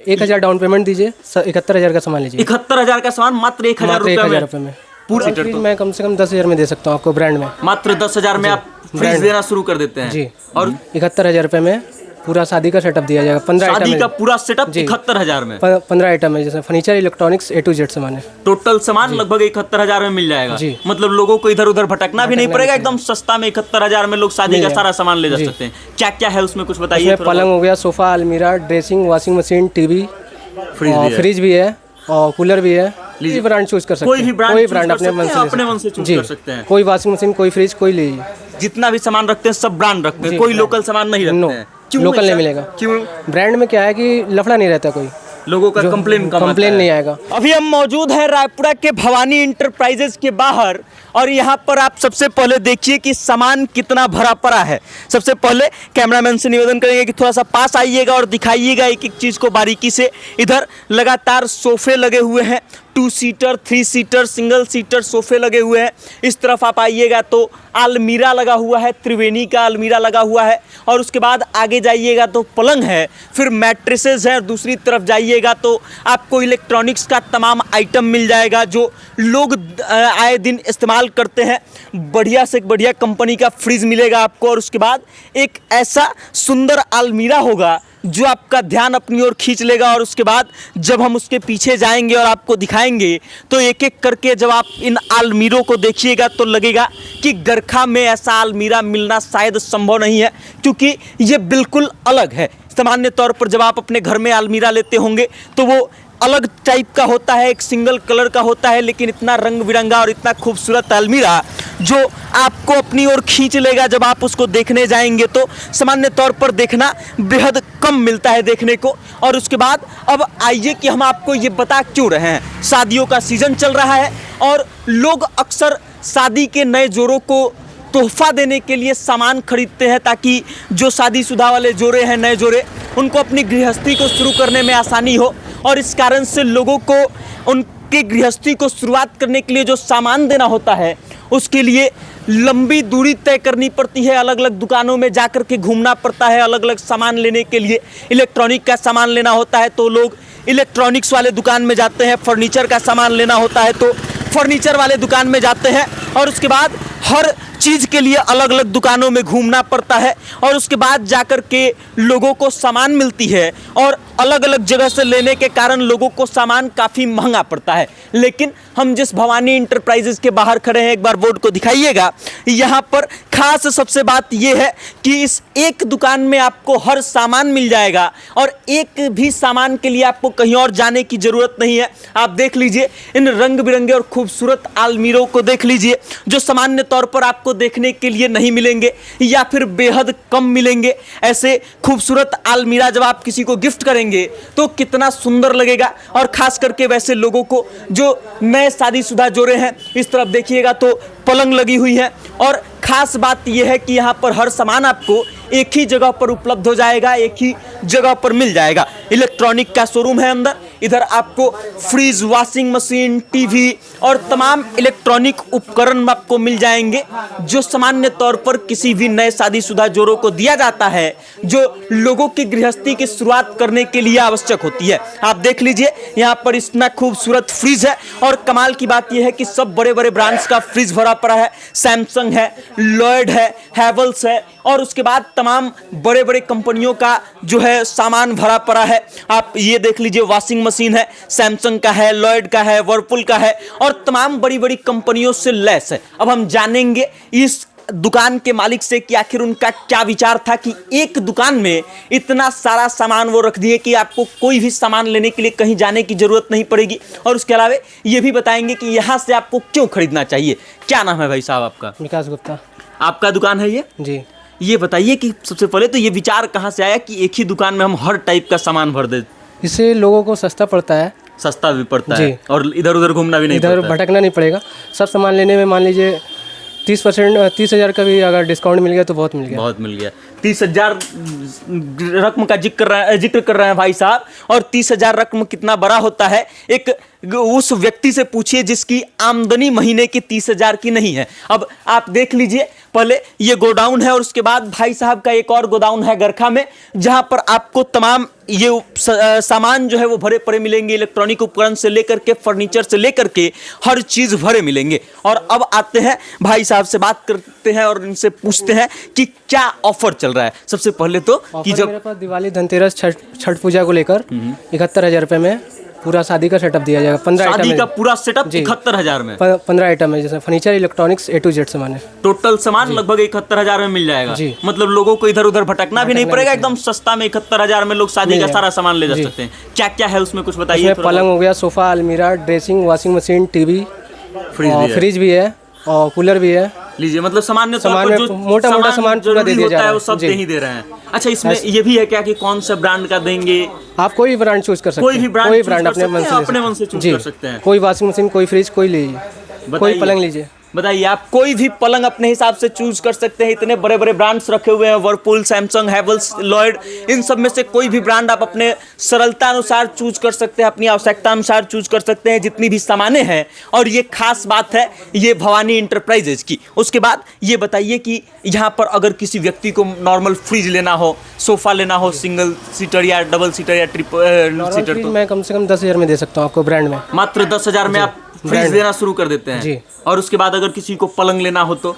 1000 down payment दीजिए, 71,000 का सामान लीजिए। 71,000 का सामान मात्र 1,000 रुपये में पूरा फ्रिज मैं कम से कम 10,000 में दे सकता हूँ आपको, ब्रांड में। मात्र 10,000 में आप फ्रिज देना शुरू कर देते हैं जी। और 71,000 रुपये में पूरा शादी का सेटअप दिया जाएगा। 15 आइटम शादी का पूरा सेटअप 71,000 में। 15 आइटम है, जैसे furniture, electronics, A to Z सामान है। टोटल सामान लगभग 71,000 में मिल जाएगा जी। मतलब लोगों को इधर उधर भटकना भी नहीं पड़ेगा, एकदम सस्ता में 71,000 में लोग शादी का सारा सामान ले जा सकते हैं। क्या क्या है उसमें कुछ बताइए। पलंग हो गया, सोफा, अलमीरा, dressing, washing machine, TV, fridge भी है और कूलर भी है। लीजिए ब्रांड चूज कर सकते हैं, कोई ब्रांड अपने मन से चूज कर सकते हैं। कोई वॉशिंग मशीन, कोई फ्रिज, कोई लीजिए। जितना भी सामान रखते हैं सब ब्रांड रखते हैं, कोई लोकल सामान नहीं रखते हैं। क्यों लोकल नहीं मिलेगा? क्यों? ब्रांड में क्या है कि लफड़ा नहीं रहता, कोई लोगों का कंप्लेन नहीं आएगा। अभी हम मौजूद हैं रायपुरा के भवानी इंटरप्राइजेज के बाहर और यहाँ पर आप सबसे पहले देखिए कि सामान कितना भरा पड़ा है। सबसे पहले कैमरामैन से निवेदन करेंगे कि थोड़ा सा पास आइएगा और दिखाइएगा एक एक चीज़ को बारीकी से। इधर लगातार सोफे लगे हुए हैं, 2 सीटर, 3 सीटर, सिंगल सीटर सोफे लगे हुए हैं। इस तरफ आप आइएगा तो अलमीरा लगा हुआ है, त्रिवेणी का अलमीरा लगा हुआ है और उसके बाद आगे जाइएगा तो पलंग है, फिर मैट्रेसेस है। दूसरी तरफ जाइएगा तो आपको इलेक्ट्रॉनिक्स का तमाम आइटम मिल जाएगा जो लोग आए दिन इस्तेमाल करते हैं। बढ़िया से बढ़िया कंपनी का फ्रिज मिलेगा आपको और उसके बाद एक ऐसा सुंदर अलमीरा होगा जो आपका ध्यान अपनी ओर खींच लेगा। और उसके बाद जब हम उसके पीछे जाएंगे और आपको दिखाएंगे तो एक एक करके जब आप इन अलमीरों को देखिएगा तो लगेगा कि गरखा में ऐसा अलमीरा मिलना शायद संभव नहीं है, क्योंकि ये बिल्कुल अलग है। सामान्य तौर पर जब आप अपने घर में अलमीरा लेते होंगे तो वो अलग टाइप का होता है, एक सिंगल कलर का होता है, लेकिन इतना रंग बिरंगा और इतना खूबसूरत अलमीरा जो आपको अपनी ओर खींच लेगा जब आप उसको देखने जाएंगे तो सामान्य तौर पर देखना बेहद कम मिलता है देखने को। और उसके बाद अब आइए कि हम आपको ये बता क्यों रहे हैं। शादियों का सीजन चल रहा है और लोग अक्सर शादी के नए जोड़ों को तोहफा देने के लिए सामान खरीदते हैं ताकि जो शादीशुदा वाले जोड़े हैं, नए जोड़े, उनको अपनी गृहस्थी को शुरू करने में आसानी हो। और इस कारण से लोगों को उनकी गृहस्थी को शुरुआत करने के लिए जो सामान देना होता है उसके लिए लंबी दूरी तय करनी पड़ती है, अलग अलग दुकानों में जाकर के घूमना पड़ता है अलग अलग सामान लेने के लिए। इलेक्ट्रॉनिक का सामान लेना होता है तो लोग इलेक्ट्रॉनिक्स वाले दुकान में जाते हैं, फर्नीचर का सामान लेना होता है तो फर्नीचर वाले दुकान में जाते हैं और उसके बाद हर चीज़ के लिए अलग अलग दुकानों में घूमना पड़ता है और उसके बाद जाकर के लोगों को सामान मिलती है और अलग अलग जगह से लेने के कारण लोगों को सामान काफ़ी महंगा पड़ता है। लेकिन हम जिस भवानी इंटरप्राइजेज के बाहर खड़े हैं, एक बार बोर्ड को दिखाइएगा, यहाँ पर खास सबसे बात यह है कि इस एक दुकान में आपको हर सामान मिल जाएगा और एक भी सामान के लिए आपको कहीं और जाने की ज़रूरत नहीं है। आप देख लीजिए इन रंग बिरंगे और खूबसूरत अलमीरों को देख लीजिए जो सामान्य तौर पर आपको देखने के लिए नहीं मिलेंगे या फिर बेहद कम मिलेंगे। ऐसे खूबसूरत अलमीरा जब आप किसी को गिफ्ट करेंगे तो कितना सुंदर लगेगा और खास करके वैसे लोगों को जो नए शादीशुदा जोड़े हैं। इस तरफ देखिएगा तो पलंग लगी हुई है और खास बात यह है कि यहाँ पर हर सामान आपको एक ही जगह पर उपलब्ध हो जाएगा, एक ही जगह पर मिल जाएगा। इलेक्ट्रॉनिक का शोरूम है अंदर। इधर आपको फ्रिज, वॉशिंग मशीन, टीवी और तमाम इलेक्ट्रॉनिक उपकरण आपको मिल जाएंगे जो सामान्य तौर पर किसी भी नए शादीशुदा जोड़ों को दिया जाता है, जो लोगों की गृहस्थी की शुरुआत करने के लिए आवश्यक होती है। आप देख लीजिए यहाँ पर इतना खूबसूरत फ्रिज है और कमाल की बात यह है कि सब बड़े बड़े ब्रांड्स का फ्रिज भरा पड़ा है। सैमसंग है, लॉयड है, हैवेल्स है और उसके बाद तमाम बड़े बड़े कंपनियों का जो है सामान भरा पड़ा है। आप ये देख लीजिए वॉशिंग मशीन है, सैमसंग का है, लॉयड का है, वर्लपूल का है और तमाम बड़ी बड़ी कंपनियों से लैस है। अब हम जानेंगे इस दुकान के मालिक से कि आखिर उनका क्या विचार था कि एक दुकान में इतना सारा सामान वो रख दिए कि आपको कोई भी सामान लेने के लिए कहीं जाने की ज़रूरत नहीं पड़ेगी। और उसके अलावा ये भी बताएंगे कि यहाँ से आपको क्यों खरीदना चाहिए। क्या नाम है भाई साहब आपका? विकास गुप्ता। आपका दुकान है ये? जी। ये बताइए कि सबसे पहले तो ये विचार कहाँ से आया कि एक ही दुकान में हम हर टाइप का सामान भर दे? इससे लोगों को सस्ता पड़ता है, सस्ता भी पड़ता है और इधर उधर घूमना भी नहीं पड़ता, इधर भटकना नहीं पड़ेगा। सब सामान लेने में मान लीजिए 30,000 का भी अगर डिस्काउंट मिल गया तो बहुत मिल गया। बहुत मिल गया। 30,000 रकम का जिक्र कर रहे हैं भाई साहब। और 30,000 रकम कितना बड़ा होता है, एक उस व्यक्ति से पूछिए जिसकी आमदनी महीने की 30,000 की नहीं है। अब आप देख लीजिए, पहले ये गोडाउन है और उसके बाद भाई साहब का एक और गोडाउन है गरखा में, जहां पर आपको तमाम ये सामान जो है वो भरे पड़े मिलेंगे। इलेक्ट्रॉनिक उपकरण से लेकर के फर्नीचर से लेकर के हर चीज भरे मिलेंगे। और अब आते हैं भाई साहब से बात करते हैं और इनसे पूछते हैं कि क्या ऑफर चल रहा है। सबसे पहले तो कि जब मेरे पास दिवाली, धनतेरस, छठ पूजा को लेकर 71,000 रुपये में पूरा शादी का सेटअप दिया जाएगा। 15 शादी आइटम का पूरा सेटअप 71,000 में। 15 आइटम है, जैसे furniture, electronics, A to Z सामान है। टोटल सामान लगभग 71,000 में मिल जाएगा। मतलब लोगों को इधर उधर भटकना भी नहीं पड़ेगा, एकदम सस्ता में 71,000 में लोग शादी का सारा सामान ले जा सकते हैं। क्या क्या है उसमें कुछ बताइए। पलंग हो गया, सोफा, अलमीरा, dressing, washing machine, TV, fridge भी है और कूलर भी है। लीजिए, मतलब सामान मोटा मोटा सामान पूरा दे दिया जा रहा है, वो सब दे ही दे रहे हैं। अच्छा, इसमें ये भी है क्या कि कौन सा ब्रांड का देंगे? आप कोई भी ब्रांड चूज कर सकते हैं, कोई ब्रांड अपने मन से चूज कर सकते हैं। कोई वॉशिंग मशीन, कोई फ्रिज, कोई लीजिए, कोई पलंग लीजिए। बताइए, आप कोई भी पलंग अपने हिसाब से चूज कर सकते हैं। इतने बड़े बड़े ब्रांड्स रखे हुए हैं, वर्लपूल, सैमसंग, हैवेल्स, लॉयड, इन सब में से कोई भी ब्रांड आप अपने सरलता अनुसार चूज कर सकते हैं, अपनी आवश्यकता अनुसार चूज कर सकते हैं, जितनी भी सामानें हैं। और ये खास बात है ये भवानी इंटरप्राइजेज की। उसके बाद ये बताइए कि यहाँ पर अगर किसी व्यक्ति को नॉर्मल फ्रिज लेना हो, सोफा लेना हो, सिंगल सीटर या डबल सीटर या ट्रिपल सीटर, तो मैं कम से कम 10,000 में दे सकता हूँ आपको, ब्रांड में। मात्र 10,000 में आप फ्रिज देना शुरू कर देते हैं जी। और उसके बाद अगर किसी को पलंग लेना हो तो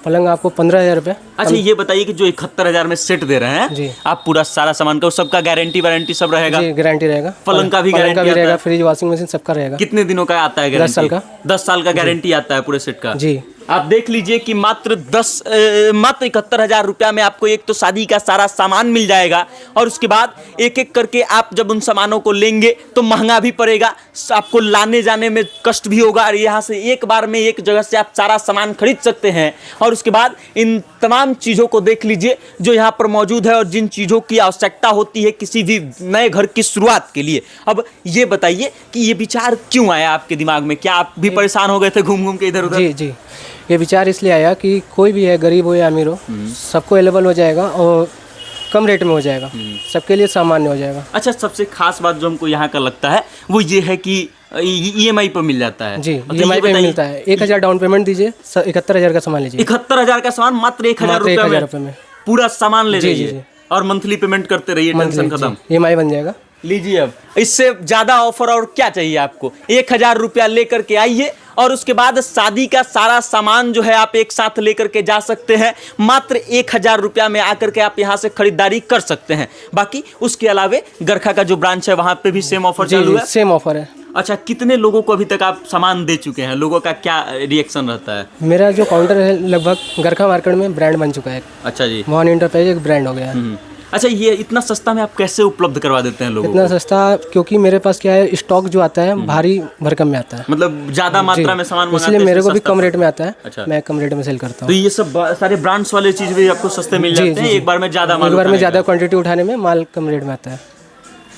पलंग आपको 15,000 रुपये। अच्छा, ये बताइए कि जो 71,000 में सेट दे रहे हैं जी, आप पूरा सारा सामान का सबका गारंटी सब रहेगा? जी, गारंटी रहेगा। पलंग का भी गारंटी रहेगा, फ्रिज, वॉशिंग मशीन सबका रहेगा। कितने दिनों का आता है गारंटी? 10 साल का। 10 साल का गारंटी आता है पूरे सेट का जी। आप देख लीजिए कि मात्र 71,000 रुपया में आपको एक तो शादी का सारा सामान मिल जाएगा और उसके बाद एक एक करके आप जब उन सामानों को लेंगे तो महंगा भी पड़ेगा, आपको लाने जाने में कष्ट भी होगा। और यहाँ से एक बार में एक जगह से आप सारा सामान खरीद सकते हैं। और उसके बाद इन तमाम चीज़ों को देख लीजिए जो यहाँ पर मौजूद है और जिन चीज़ों की आवश्यकता होती है किसी भी नए घर की शुरुआत के लिए। अब ये बताइए कि ये विचार क्यों आया आपके दिमाग में? क्या आप भी परेशान हो गए थे घूम घूम के इधर उधर? जी जी, ये विचार इसलिए आया कि कोई भी है, गरीब हो या अमीर हो, सबको अवेलेबल हो जाएगा और कम रेट में हो जाएगा, सबके लिए सामान्य हो जाएगा। अच्छा, सबसे खास बात जो हमको यहाँ का लगता है वो ये है कि EMI पर मिल जाता है। जी, EMI पे मिलता है। 1,000 डाउन पेमेंट दीजिए, 71,000 का सामान लीजिए। 71,000 का सामान मात्र 1,000 रुपये में पूरा सामान ले जाइए और मंथली पेमेंट करते रहिए, टेंशन खत्म, EMI बन जाएगा। लीजिए, अब इससे ज्यादा ऑफर और क्या चाहिए आपको? 1,000 रुपया लेकर के आइए और उसके बाद शादी का सारा सामान जो है आप एक साथ लेकर के जा सकते हैं। मात्र 1,000 रुपया में आकर के आप यहाँ से खरीदारी कर सकते हैं। बाकी उसके अलावे गरखा का जो ब्रांच है वहां पे भी सेम ऑफर चालू है। सेम ऑफर है। अच्छा, कितने लोगों को अभी तक आप सामान दे चुके हैं? लोगों का क्या रिएक्शन रहता है? मेरा जो काउंटर है लगभग गरखा मार्केट में ब्रांड बन चुका है। अच्छा जी, भवानी इंटरप्राइज एक ब्रांड हो गया है। अच्छा, ये इतना सस्ता में आप कैसे उपलब्ध करवा देते हैं लोगों को? इतना सस्ता क्योंकि मेरे पास क्या है, स्टॉक जो आता है भारी भरकम में आता है, मतलब ज्यादा मात्रा में सामान मंगाते हैं, इसलिए मेरे को भी कम रेट में आता है। अच्छा। मैं कम रेट में सेल करता तो हूँ। ये सब सारे ब्रांड्स वाले चीज भी आपको सस्ते मिल जाते हैं? एक बार में ज्यादा क्वांटिटी उठाने में माल कम रेट में आता है।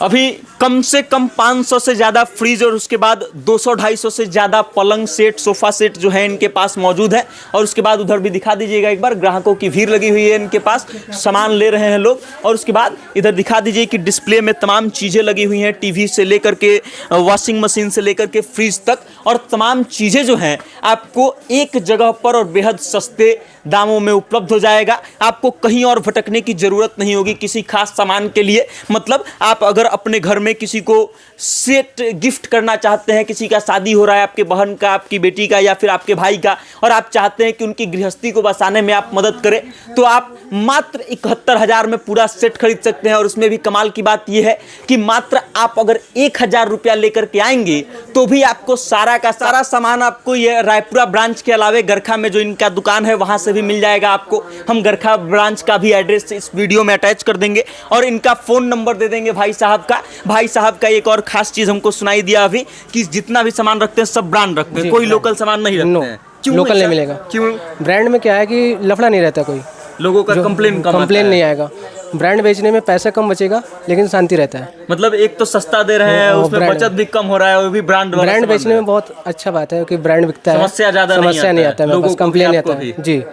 अभी कम से कम 500 से ज़्यादा फ्रिज और उसके बाद 200-250 से ज़्यादा पलंग सेट, सोफ़ा सेट जो है इनके पास मौजूद है। और उसके बाद उधर भी दिखा दीजिएगा एक बार, ग्राहकों की भीड़ लगी हुई है इनके पास, सामान ले रहे हैं लोग। और उसके बाद इधर दिखा दीजिए कि डिस्प्ले में तमाम चीज़ें लगी हुई हैं, टीवी से लेकर के वॉशिंग मशीन से लेकर के फ्रिज तक, और तमाम चीज़ें जो हैं आपको एक जगह पर और बेहद सस्ते दामों में उपलब्ध हो जाएगा। आपको कहीं और भटकने की ज़रूरत नहीं होगी किसी खास सामान के लिए। मतलब आप अगर अपने घर में किसी को सेट गिफ्ट करना चाहते हैं, किसी का शादी हो रहा है, आपके बहन का, आपकी बेटी का या फिर आपके भाई का, और आप चाहते हैं कि उनकी गृहस्थी को बसाने में आप मदद करें, तो आप मात्र 71,000 में पूरा सेट खरीद सकते हैं। और उसमें भी कमाल की बात यह है कि मात्र आप अगर 1,000 रुपया लेकर के आएंगे तो भी आपको सारा का सारा सामान आपको ये रायपुरा ब्रांच के अलावे गरखा में जो इनका दुकान है वहां से भी मिल जाएगा आपको। हम गरखा ब्रांच का भी एड्रेस इस वीडियो में अटैच कर देंगे और इनका फ़ोन नंबर दे देंगे भाई साहब का। भाई साहब का एक और खास चीज़ हमको सुनाई दिया अभी कि जितना भी सामान रखते हैं सब ब्रांड रखते हैं, कोई लोकल सामान नहीं रखते हैं। क्यों? लोकल नहीं मिलेगा। क्यों? ब्रांड में क्या है कि लफड़ा नहीं रहता, कोई लोगों का कंप्लेन नहीं आएगा। ब्रांड बेचने में पैसा कम बचेगा लेकिन शांति रहता है। मतलब एक तो सस्ता दे रहे हैं, उसमें बचत भी कम हो रहा है, वो भी ब्रांड बेचने में बहुत अच्छा बात है कि ब्रांड बिकता है, समस्या ज्यादा नहीं आता है, मेरे पास कंप्लेन नहीं आता है जी।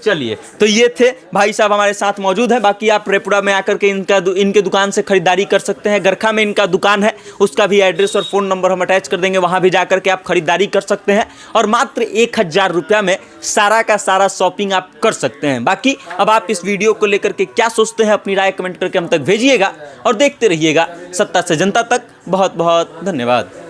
चलिए, तो ये थे भाई साहब हमारे साथ मौजूद है। बाकी आप रेपुरा में आकर के इनके दुकान से खरीदारी कर सकते हैं। गरखा में इनका दुकान है, उसका भी एड्रेस और फ़ोन नंबर हम अटैच कर देंगे, वहाँ भी जाकर के आप खरीदारी कर सकते हैं और मात्र 1000 रुपया में सारा का सारा शॉपिंग आप कर सकते हैं। बाकी अब आप इस वीडियो को लेकर के क्या सोचते हैं, अपनी राय कमेंट करके हम तक भेजिएगा और देखते रहिएगा सत्ता से जनता तक। बहुत बहुत धन्यवाद।